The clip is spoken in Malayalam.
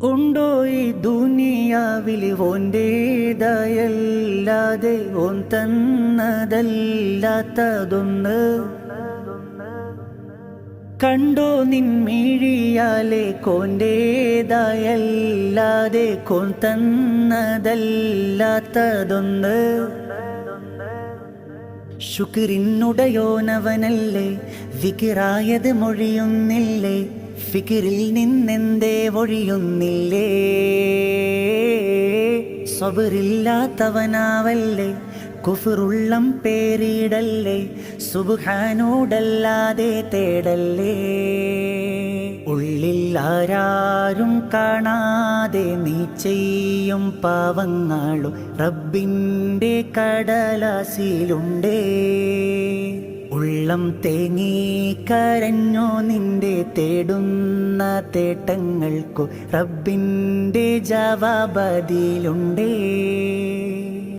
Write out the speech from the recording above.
ഉണ്ടോ ഈ ദുനിയാവിൽ ഓൻ്റേതായല്ലാതെ ഓൻ തന്നതല്ലാത്തതൊന്ന്? കണ്ടോ നിൻമിഴിയാലെ കോൻ്റേതായല്ലാതെ കോൻ തന്നതല്ലാത്തതൊന്ന്? ശുക്രിനുടയോനവനല്ലേ, വികിറായത് മൊഴിയുന്നില്ലേ? ഫിക്കിറിൽ നിന്നെന്തേ ഒഴിയുന്നില്ലേ? സബറില്ലാത്തവനാവല്ലേ, കുഫറുള്ളം പേരിടല്ലേ, സുബ്ഹാനോടല്ലാതെ തേടല്ലേ. ഉള്ളിൽ ആരാരും കാണാതെ നീ ചെയ്യും പാവങ്ങളും റബ്ബിൻ്റെ കടലാസിലുണ്ടേ. ഉള്ളം തേങ്ങി കരഞ്ഞോ നിന്റെ തേടുന്ന തേട്ടങ്ങൾക്കു റബ്ബിൻ്റെ ജവാബതിലുണ്ടേ.